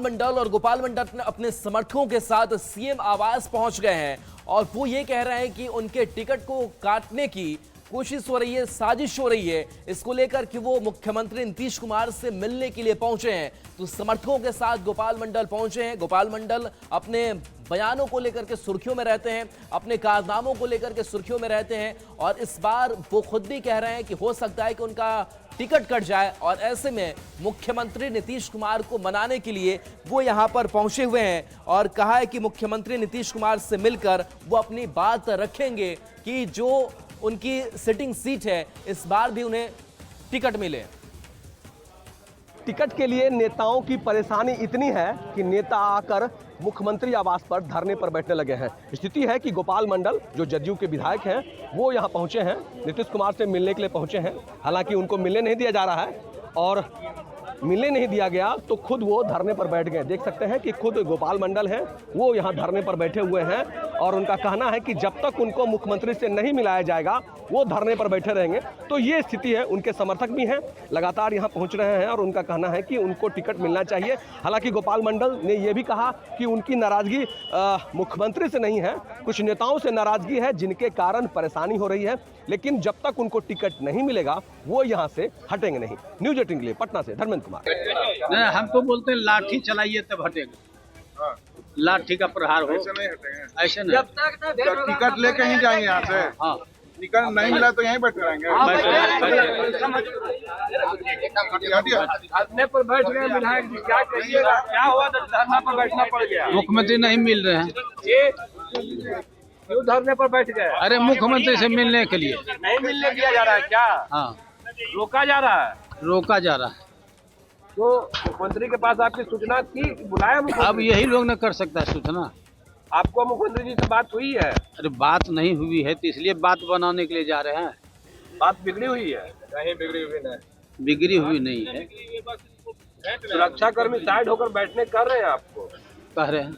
मंडल और गोपाल मंडल अपने समर्थकों के साथ सीएम आवास पहुंच गए हैं और वो ये कह रहे हैं कि उनके टिकट को काटने की कोशिश हो रही है, साजिश हो रही है। इसको लेकर कि वो मुख्यमंत्री नीतीश कुमार से मिलने के लिए पहुंचे हैं। तो समर्थकों के साथ गोपाल मंडल पहुंचे हैं। गोपाल मंडल अपने बयानों को लेकर के सुर्खियों में रहते हैं, अपने कारनामों को लेकर के सुर्खियों में रहते हैं और इस बार वो खुद भी कह रहे हैं कि हो सकता है कि उनका टिकट कट जाए और ऐसे में मुख्यमंत्री नीतीश कुमार को मनाने के लिए वो यहां पर पहुंचे हुए हैं और कहा है कि मुख्यमंत्री नीतीश कुमार से मिलकर वो अपनी बात रखेंगे कि जो उनकी सिटिंग सीट है इस बार भी उन्हें टिकट मिले। टिकट के लिए नेताओं की परेशानी इतनी है कि नेता आकर मुख्यमंत्री आवास पर धरने पर बैठने लगे हैं। स्थिति है कि गोपाल मंडल जो जदयू के विधायक हैं वो यहां पहुंचे हैं, नीतीश कुमार से मिलने के लिए पहुंचे हैं। हालांकि उनको मिलने नहीं दिया जा रहा है और मिलने नहीं दिया गया तो खुद वो धरने पर बैठ गए। देख सकते हैं कि खुद गोपाल मंडल हैं वो यहाँ धरने पर बैठे हुए हैं और उनका कहना है कि जब तक उनको मुख्यमंत्री से नहीं मिलाया जाएगा वो धरने पर बैठे रहेंगे। तो ये स्थिति है। उनके समर्थक भी हैं, लगातार यहाँ पहुँच रहे हैं और उनका कहना है कि उनको टिकट मिलना चाहिए। हालांकि गोपाल मंडल ने यह भी कहा कि उनकी नाराजगी मुख्यमंत्री से नहीं है, कुछ नेताओं से नाराजगी है जिनके कारण परेशानी हो रही है, लेकिन जब तक उनको टिकट नहीं मिलेगा वो यहाँ से हटेंगे नहीं। न्यूज 18 के लिए पटना से धर्मेंद्र कुमार। नहीं, हम तो बोलते हैं लाठी चलाइए तब हटेगा। लाठी का प्रहार हो, ऐसे नहीं हटेंगे। ऐसे नहीं, जब टिकट लेके ही जाएंगे यहाँ से। हाँ, टिकट नहीं मिला तो यहीं बैठे रहेंगे। धरने पर बैठ गए विधायक जी, क्या कहिएगा? क्या हुआ? धरना पर बैठना पड़ गया। मुख्यमंत्री नहीं मिल रहे हैं। क्यों धरने पर बैठ गए? अरे मुख्यमंत्री से मिलने के लिए नहीं मिलने दिया जा रहा है क्या? हाँ, रोका जा रहा है। रोका जा रहा है। तो मुख्यमंत्री के पास आपकी सूचना थी, बुलाया मुख्यमंत्री? अब यही लोग न कर सकता है सूचना। आपको मुख्यमंत्री जी से बात हुई है? अरे बात नहीं हुई है तो इसलिए बात बनाने के लिए जा रहे हैं। बात बिगड़ी हुई है? नहीं बिगड़ी हुई नहीं। बिगड़ी हुई नहीं है। सुरक्षा कर्मी साइड होकर बैठने कर रहे हैं आपको? कह रहे हैं,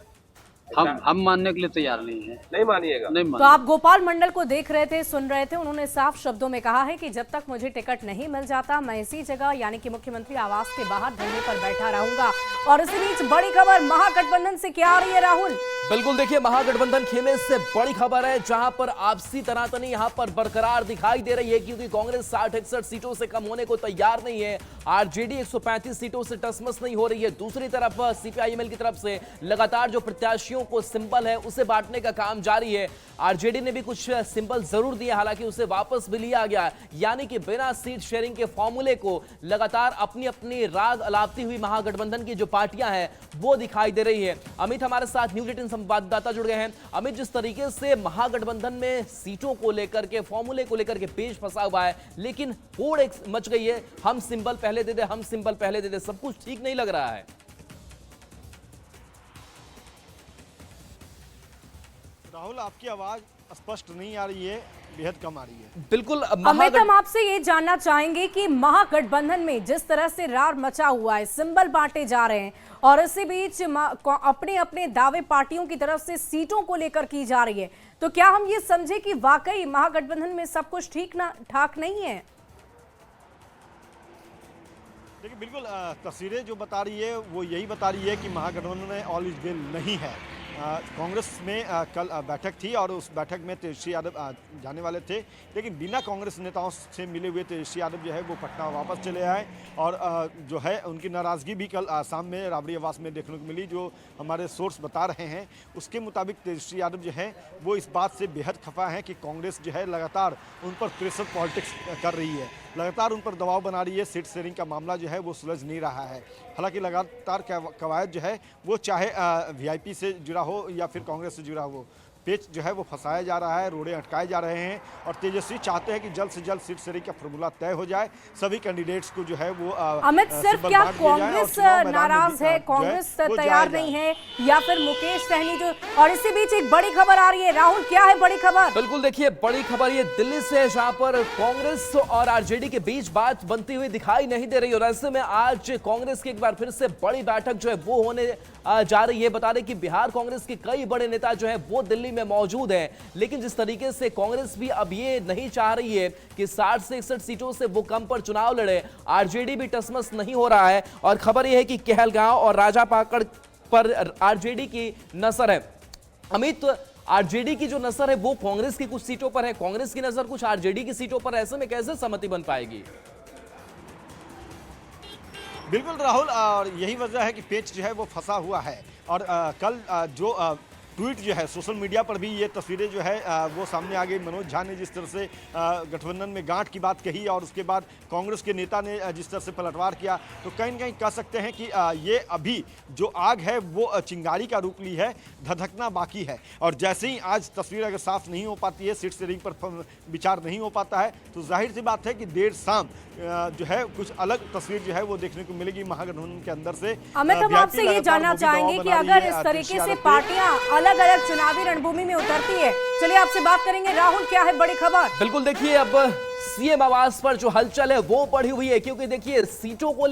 हम मानने के लिए तैयार नहीं है। नहीं मानिएगा? नहीं तो आप गोपाल मंडल को देख रहे थे, सुन रहे थे। उन्होंने साफ शब्दों में कहा है कि जब तक मुझे टिकट नहीं मिल जाता मैं इसी जगह यानी कि मुख्यमंत्री आवास के बाहर धरने पर बैठा रहूंगा। और इसी बीच बड़ी खबर महागठबंधन से क्या आ रही है राहुल? बिल्कुल, देखिए महागठबंधन खेमे से बड़ी खबर है जहां पर आपसी तनातनी यहां पर बरकरार दिखाई दे रही है क्योंकि कांग्रेस 60-61 सीटों से कम होने को तैयार नहीं है। आरजेडी 135 सीटों से टसमस नहीं हो रही है। दूसरी तरफ सीपीआईएमएल की तरफ से लगातार जो प्रत्याशियों को सिंबल है उसे बांटने का काम जारी है। आरजेडी ने भी कुछ सिंबल जरूर दिए, हालांकि उसे वापस भी लिया गया, यानी कि बिना सीट शेयरिंग के फॉर्मूले को लगातार अपनी अपनी राग अलापती हुई महागठबंधन की जो पार्टियां हैं वो दिखाई दे रही है। अमित हमारे साथ न्यूज 18 संवाददाता जुड़ गए हैं। अमित, जिस तरीके से महागठबंधन में सीटों को लेकर के फॉर्मूले को लेकर के पेच फंसा हुआ है, लेकिन होड़ एक मच गई है, हम सिंबल पहले दे दे, हम सिंबल पहले दे दे, सब कुछ ठीक नहीं लग रहा है। राहुल, आपकी आवाज स्पष्ट नहीं आ रही है, बेहद कम आ रही है। बिल्कुल अमित, हम आपसे ये जानना चाहेंगे कि महागठबंधन में जिस तरह से रार मचा हुआ है, सिंबल बांटे जा रहे हैं और इसी बीच अपने अपने दावे पार्टियों की तरफ से सीटों को लेकर की जा रही है, तो क्या हम ये समझे कि वाकई महागठबंधन में सब कुछ ठीक ना ठाक नहीं है? देखिए, बिल्कुल तस्वीरें जो बता रही है वो यही बता रही है कि महागठबंधन में ऑल इज वेल नहीं है। कांग्रेस में कल बैठक थी और उस बैठक में तेजस्वी यादव जाने वाले थे, लेकिन बिना कांग्रेस नेताओं से मिले हुए तेजस्वी यादव जो है वो पटना वापस चले आए और जो है उनकी नाराज़गी भी कल आसाम में राबड़ी आवास में देखने को मिली। जो हमारे सोर्स बता रहे हैं उसके मुताबिक तेजस्वी यादव जो है वो इस बात से बेहद खफा हैं कि कांग्रेस जो है लगातार उन पर प्रेशर पॉलिटिक्स कर रही है, लगातार उन पर दबाव बना रही है। सीट शेयरिंग का मामला जो है वो सुलझ नहीं रहा है। हालांकि लगातार कवायद जो है वो चाहे वीआईपी से जुड़ा हो या फिर कांग्रेस से जुड़ा हो, पेच जो है वो फंसाया जा रहा है, रोड़े अटकाए जा रहे हैं और तेजस्वी चाहते हैं कि जल्द से जल्द सीट शेयरिंग का फॉर्मूला तय हो जाए, सभी कैंडिडेट्स को जो है वो अमित, सिर्फ क्या कांग्रेस नाराज है, कांग्रेस तैयार नहीं है, या फिर मुकेश सहनी जो? और इसी बीच एक बड़ी खबर आ रही है राहुल, क्या है बड़ी खबर? बिल्कुल, देखिए बड़ी खबर ये दिल्ली से है जहां पर कांग्रेस और आरजेडी के बीच बात बनती हुई दिखाई नहीं दे रही और ऐसे में आज कांग्रेस की एक बार फिर से बड़ी बैठक जो है वो होने जा रही है। बता दें कि बिहार कांग्रेस के कई बड़े नेता जो है वो दिल्ली में में मौजूद है। लेकिन जिस तरीके से कांग्रेस भी अब ये नहीं चाह रही है कि 60 से 61 सीटों से वो कम पर चुनाव लड़े, आरजेडी भी टसमस नहीं हो रहा है। और खबर यह है कि कहलगांव और राजापाकड़ पर आरजेडी की नजर है। अमित, आरजेडी की जो नजर है वो कांग्रेस की कुछ सीटों पर है, कांग्रेस की नजर कुछ आरजेडी की सीटों पर, ऐसे में कैसे सहमति बन पाएगी? बिल्कुल राहुल, और यही वजह है कि पेच जो है वो फंसा हुआ है। और कल जो ट्वीट जो है सोशल मीडिया पर भी ये तस्वीरें जो है वो सामने आ गई। मनोज झा ने जिस तरह से गठबंधन में गांठ की बात कही और उसके बाद कांग्रेस के नेता ने जिस तरह से पलटवार किया, तो कहीं न कहीं कह सकते हैं कि ये अभी जो आग है वो चिंगारी का रूप ली है, धधकना बाकी है। और जैसे ही आज तस्वीर अगर साफ नहीं हो पाती है, सीट शेयरिंग पर विचार नहीं हो पाता है, तो जाहिर सी बात है कि देर शाम जो है कुछ अलग तस्वीर जो है वो देखने को मिलेगी महागठबंधन के अंदर से। अमित, हम आपसे ये जानना चाहेंगे कि अगर इस तरीके से पार्टियां अलग अलग चुनावी रणभूमि में उतरती है, चलिए आपसे बात करेंगे। राहुल, क्या है बड़ी खबर? बिल्कुल, देखिए अब सीएम आवास पर जो हलचल है वो बढ़ी हुई है, क्योंकि देखिए सीटों को